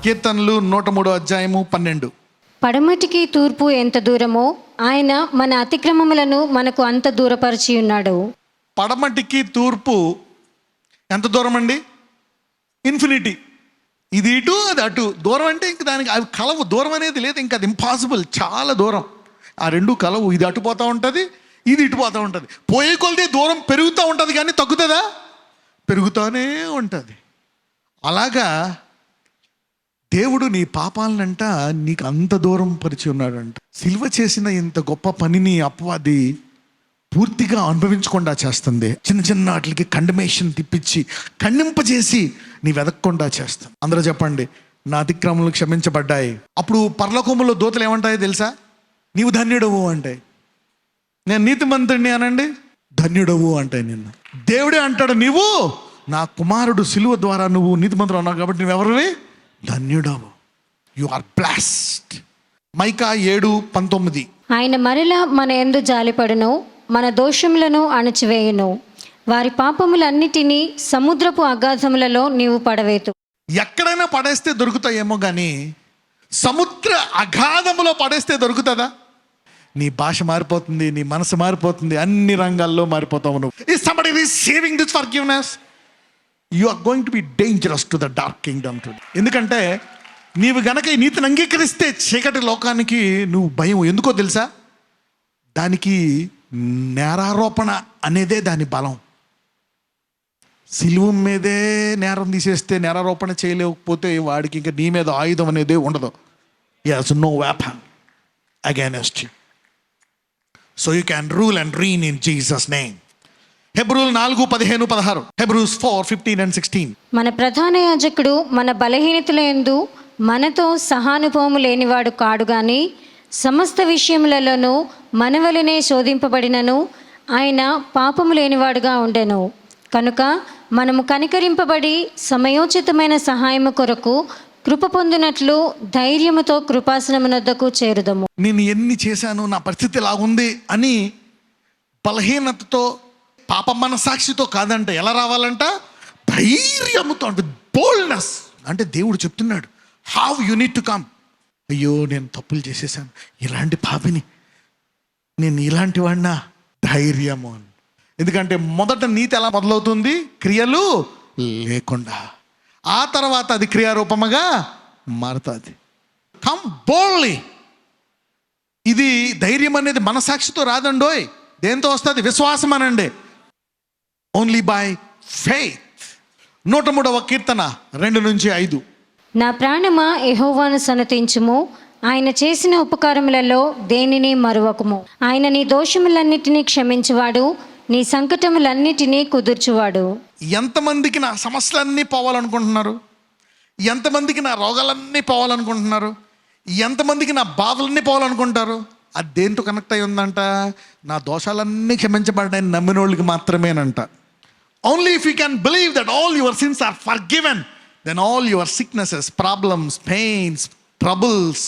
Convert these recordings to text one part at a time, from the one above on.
కీర్తనలు 103:12. పడమటికి తూర్పు ఎంత దూరమో ఆయన మన అతిక్రమములను మనకు అంత దూరపరిచి ఉన్నాడు. పడమటికి తూర్పు ఎంత దూరం అండి? ఇన్ఫినిటీ. ఇది ఇటు అది అటు. దూరం అంటే ఇంక దానికి అవి కలవు. దూరం అనేది లేదు, ఇంకా అది ఇంపాసిబుల్. చాలా దూరం. ఆ రెండు కలవు. ఇది అటు పోతూ ఉంటుంది, ఇది ఇటు పోతూ ఉంటుంది. పోయే కొలది దూరం పెరుగుతూ ఉంటుంది కానీ తగ్గుతుందా? పెరుగుతూనే ఉంటుంది. అలాగా దేవుడు నీ పాపాలనంట నీకు అంత దూరం పరిచి ఉన్నాడంట. సిలువ చేసిన ఇంత గొప్ప పనిని అపవాది పూర్తిగా అనుభవించకుండా చేస్తుంది. చిన్న చిన్న వాటికి కండమేషన్ తిప్పించి ఖండింపజేసి నీ వెదక్కుండా చేస్తాను. అందరూ చెప్పండి, నా అతిక్రమములు క్షమించబడ్డాయి. అప్పుడు పరలోకములో దూతలు ఏమంటాయో తెలుసా? నీవు ధన్యుడవు అంటాయి. నేను నీతిమంతుడిని అనండి, ధన్యుడవు అంటాయి. నిన్ను దేవుడే అంటాడు, నీవు నా కుమారుడు సిలువ ద్వారా నువ్వు నీతిమంతుడు అన్నావు కాబట్టి నువ్వెవరివి? ధన్యుడవు. You are blessed. మైకా 7:19. ఆయన మరలా మన యందు జాలిపడును, మన దోషములను అణచివేయును. వారి పాపములన్నిటినీ సముద్రపు అగాధములలో నీవు పడవేతు. ఎక్కడైనా పడేస్తే దొరుకుతాయేమో కానీ సముద్ర అగాధములో పడేస్తే దొరుకుతుందా? నీ భాష మారిపోతుంది, నీ మనసు మారిపోతుంది, అన్ని రంగాల్లో మారిపోతావు నువ్వు. Is somebody receiving this forgiveness? You are going to be dangerous to the dark kingdom today. ఎందుకంటే నీవు గనక ఈ నీతిని అంగీకరిస్తే చీకటి లోకానికి నువ్వు భయం. ఎందుకో తెలుసా? దానికి నేరారోపణ అనేదే దాని బలం. సిలువ మీదే నేరం తీసేస్తే నేరారోపణ చేయలేకపోతే వాడికి ఇంకా నీ మీద ఆయుధం అనేదే ఉండదు. He has no weapon against you. So you can rule and reign in Jesus' name. హెబ్రూలు 4:15-16. Hebrews 4:15-16. మన ప్రధాన యాజకుడు మన బలహీనతల యందు మనతో సహానుభవము లేనివాడు కాడు గాని సమస్త విషయములలోనూ మన వలనే శోధింపబడినను ఆయన పాపము లేనివాడుగా ఉండెను. కనుక మనము కనికరింపబడి సమయోచితమైన సహాయము కొరకు కృప పొందినట్లు ధైర్యముతో కృపాసనమునొద్దకు చేరుదము. నేను ఎన్ని చేశాను, నా పరిస్థితి ఇలా ఉంది అని బలహీనతతో పాప మనసాక్షితో కాదంట. ఎలా రావాలంట? ధైర్యముతో, బోల్డ్నెస్. అంటే దేవుడు చెప్తున్నాడు, how you need to come. అయ్యో నేను తప్పులు చేసేసాను, ఇలాంటి పాపిని, నేను ఇలాంటి వాడినా, ధైర్యము అని. ఎందుకంటే మొదట నీతి ఎలా మొదలవుతుంది? క్రియలు లేకుండా. ఆ తర్వాత అది క్రియారూపముగా మారుతుంది. Come boldly. ఇది ధైర్యం అనేది మనసాక్షితో రాదండోయ్. దేంతో వస్తుంది? విశ్వాసం అనండి. Only by faith. 103వ కీర్తన 2-5. నా ప్రాణమా యెహోవాను సన్నతించుము, ఆయన చేసిన ఉపకారములలో దేనిని మరువకుము. ఆయన నీ దోషములన్నిటినీ క్షమించువాడు, నీ సంకటములన్నిటినీ కుదుర్చువాడు. ఎంతమందికి నా సమస్యలన్నీ పోవాలనుకుంటున్నారు? ఎంతమందికి నా రోగాలన్నీ పోవాలనుకుంటున్నారు? ఎంతమందికి నా బాధలన్నీ పోవాలనుకుంటారు? అది దేంతో కనెక్ట్ అయి ఉందంట? నా దోషాలన్నీ క్షమించబడ్డాయని నమ్మిన వాళ్ళకి మాత్రమేనంట. Only if you can believe that all your sins are forgiven, then all your sicknesses, problems, pains, troubles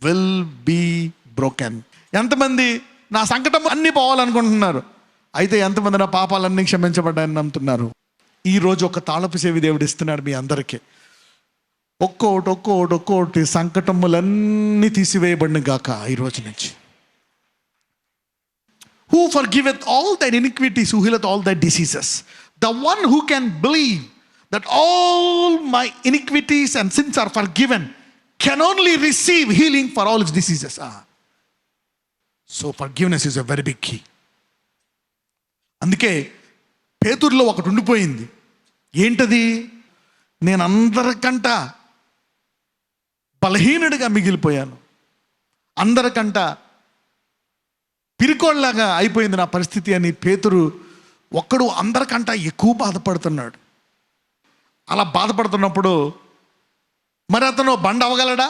will be broken. ఎంతమంది నా సంకటం అన్నీ పోవాలనుకుంటున్నారు? అయితే ఎంతమంది నా పాపాలన్నీ క్షమించబడ్డాయని నమ్ముతున్నారు? ఈరోజు ఒక తాళపు చెవి దేవుడు ఇస్తున్నాడు మీ అందరికీ. ఒక్కోటి సంకటములన్నీ తీసివేయబడిన గాక ఈరోజు నుంచి. Who forgiveth all thy iniquities, who healeth all thy diseases. The one who can believe that all my iniquities and sins are forgiven can only receive healing for all his diseases. So forgiveness is a very big key. అందుకే పేతురులో ఒకటి ఉండిపోయింది. ఏంటది? నేను అందరికంట బలహీనుడిగా మిగిలిపోయాను, అందరికంట పిరికోళ్ళలాగా అయిపోయింది నా పరిస్థితి అని పేతురు ఒక్కడు అందరికంట ఎక్కువ బాధపడుతున్నాడు. అలా బాధపడుతున్నప్పుడు మరి అతను బండ అవ్వగలడా?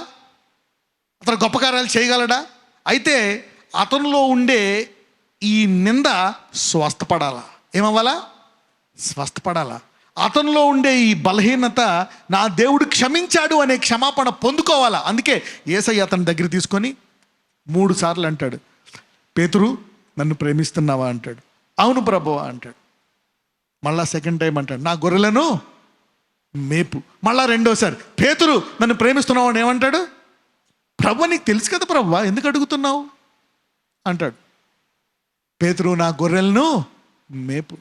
అతను గొప్ప కార్యాలు చేయగలడా? అయితే అతనిలో ఉండే ఈ నింద స్వస్థపడాలా. ఏమవ్వాలా? స్వస్థపడాలా. అతనిలో ఉండే ఈ బలహీనత నా దేవుడు క్షమించాడు అనే క్షమాపణ పొందుకోవాలా. అందుకే యేసయ్య అతని దగ్గర తీసుకొని 3 సార్లు అంటాడు, పేతురు నన్ను ప్రేమిస్తున్నావా అంటాడు. అవును ప్రభువా అంటాడు. మళ్ళా సెకండ్ టైం అంటాడు, నా గొర్రెలను మేపు. మళ్ళా రెండోసారి పేతురు నన్ను ప్రేమిస్తున్నావు అని ఏమంటాడు? ప్రభు నీకు తెలుసు కదా ప్రభువా, ఎందుకు అడుగుతున్నావు అంటాడు. పేతురు నా గొర్రెలను మేపు.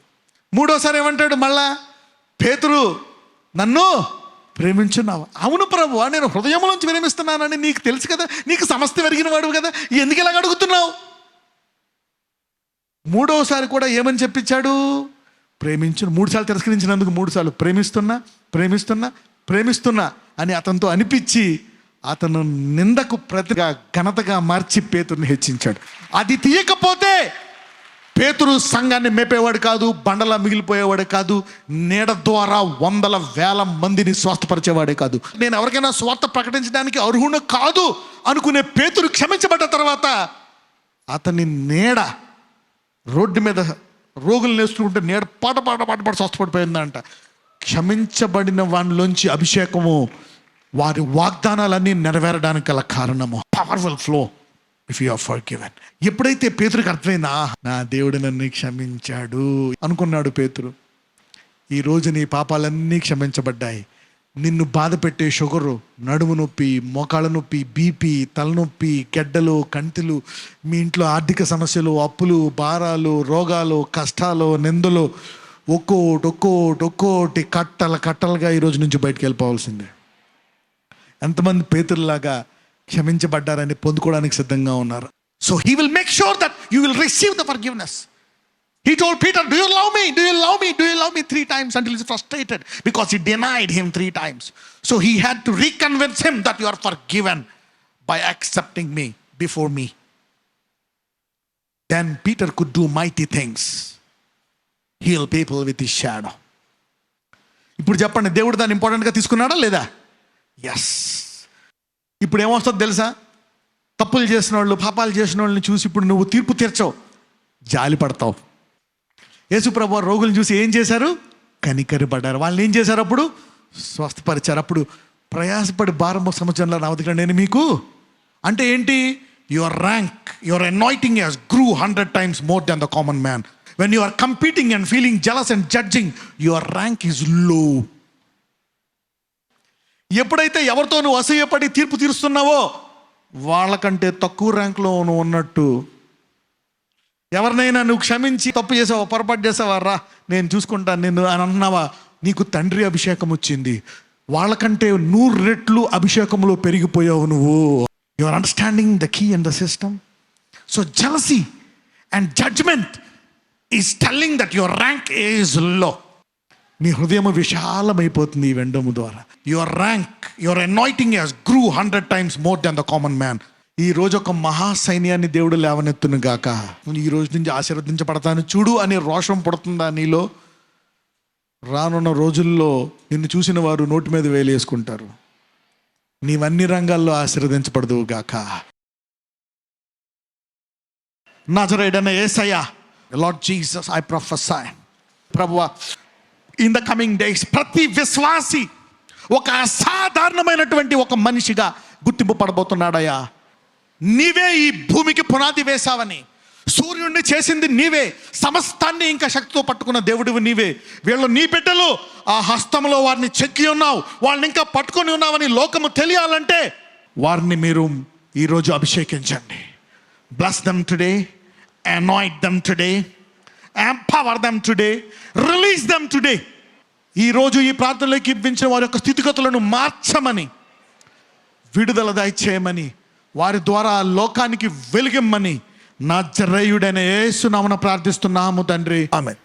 మూడోసారి ఏమంటాడు మళ్ళా? పేతురు నన్ను ప్రేమించున్నావు. అవును ప్రభువా, నేను హృదయంలోంచి ప్రేమిస్తున్నానని నీకు తెలుసు కదా, నీకు సమస్త ఎరిగిన వాడు కదా, ఎందుకు ఇలాగ అడుగుతున్నావు? మూడోసారి కూడా ఏమని చెప్పించాడు? ప్రేమించు. 3 సార్లు తిరస్కరించినందుకు 3 సార్లు ప్రేమిస్తున్నా ప్రేమిస్తున్నా ప్రేమిస్తున్నా అని అతనితో అనిపించి అతను నిందకు ప్రతిగా ఘనతగా మార్చి పేతురుని హెచ్చించాడు. అది తీయకపోతే పేతురు సంఘాన్ని మేపేవాడు కాదు, బండలా మిగిలిపోయేవాడే కాదు, నీడ ద్వారా 100,000 మందిని స్వస్థపరిచేవాడే కాదు. నేను ఎవరికైనా స్వార్థ ప్రకటించడానికి అర్హుడు కాదు అనుకునే పేతురు క్షమించబడ్డ తర్వాత అతని నీడ రోడ్డు మీద రోగులు నేస్తుంటే నీడ పాట స్వస్థపడిపోయిందంట. క్షమించబడిన వానిలోంచి అభిషేకము, వారి వాగ్దానాలన్నీ నెరవేరడానికి గల కారణము. Powerful flow if you are forgiven. ఎప్పుడైతే పేతురుకి అర్థమైందా, నా దేవుడు నన్ను క్షమించాడు అనుకున్నాడు పేతురు, ఈరోజు నీ పాపాలన్నీ క్షమించబడ్డాయి. నిన్ను బాధ పెట్టే షుగరు, నడుము నొప్పి, మోకాళ్ళ నొప్పి, బీపీ, తలనొప్పి, గెడ్డలు, కంటిలు, మీ ఇంట్లో ఆర్థిక సమస్యలు, అప్పులు, భారాలు, రోగాలు, కష్టాలు, నిందలు, ఒక్కోటి కట్టలుగా ఈరోజు నుంచి బయటికి వెళ్ళిపోవాల్సిందే. ఎంతమంది పేతురులాగా క్షమించబడ్డారని పొందుకోవడానికి సిద్ధంగా ఉన్నారు? So he will make sure that you will receive the forgiveness. He told Peter, do you love me? Do you love me? Do you love me? 3 times until he's frustrated because he denied him 3 times. So he had to reconvince him that you are forgiven by accepting me before me. Then Peter could do mighty things. Heal people with his shadow. ఇప్పుడు చెప్పండి, దేవుడు దాన్ని ఇంపార్టెంట్గా తీసుకున్నాడా లేదా? Yes. ఇప్పుడు ఏమొస్తుంది తెలుసా? తప్పులు చేసిన వాళ్ళు, పాపాలు చేసిన వాళ్ళని చూసి ఇప్పుడు నువ్వు తీర్పు తీర్చవు, జాలి పడతావు. యేసుప్రభు రోగులను చూసి ఏం చేశారు? కనికరపడ్డారు. వాళ్ళని ఏం చేశారు? అప్పుడు స్వస్థపరిచారు. అప్పుడు ప్రయాసపడి భారం సంవత్సరంలో నా వదిలిన నేను మీకు అంటే ఏంటి? Your rank, your anointing has grew 100 times more than the common man. When you are competing and feeling jealous and judging, your rank is low. ఎప్పుడైతే ఎవరితో నువ్వు అసూయపడి తీర్పు తీరుస్తున్నావో వాళ్ళకంటే తక్కువ ర్యాంక్లో నువ్వు ఉన్నట్టు. ఎవరినైనా నువ్వు క్షమించి తప్పు చేసావా, పొరపాటు చేసావా, రా నేను చూసుకుంటాను నిన్ను అని అన్నావా, నీకు తండ్రి అభిషేకం వచ్చింది. వాళ్ళకంటే 100 రెట్లు అభిషేకంలో పెరిగిపోయావు నువ్వు. You are understanding the key and the system. So jealousy and judgement is telling that your rank is low. నీ హృదయం విశాలమైపోతుంది ఈ వెండము ద్వారా. Your rank, your anointing has grew 100 times more than the common man. ఈ రోజు ఒక మహాసైన్యాన్ని దేవుడు లేవనెత్తును గాక. ఈ రోజు నుంచి ఆశీర్వదించబడతాను చూడు అనే రోషం పడుతుందా నీలో? రానున్న రోజుల్లో నిన్ను చూసిన వారు నోటి మీద వేలేసుకుంటారు. నీవన్ని రంగాల్లో ఆశీర్వదించబడదువు గాక. నజరేయుడైన యేసయ్యా, లార్డ్ జీసస్, ఐ ప్రొఫెసై, ప్రభువా, ఇన్ ద కమింగ్ డేస్ ప్రతి విశ్వాసి ఒక అసాధారణమైనటువంటి ఒక మనిషిగా గుర్తింపు పడబోతున్నాడయ్యా. నీవే ఈ భూమికి పునాది వేశావని, సూర్యుడిని చేసింది నీవే, సమస్తాన్ని ఇంకా శక్తితో పట్టుకున్న దేవుడివి నీవే. వీళ్ళు నీ బిడ్డలు, ఆ హస్తంలో వారిని చెక్కి ఉన్నావు, వాళ్ళని ఇంకా పట్టుకొని ఉన్నావని లోకము తెలియాలంటే వారిని మీరు ఈరోజు అభిషేకించండి. Bless them today, anoint them today, empower them today, release them today. ఈరోజు ఈ ప్రార్థనలోకి ఇప్పించిన వారి యొక్క స్థితిగతులను మార్చమని, విడుదల దయచేయమని, వారి ద్వారా లోకానికి వెలుగమ్మని నజరేయుడైన యేసు నామమున ప్రార్థిస్తున్నాము తండ్రి. ఆమేన్.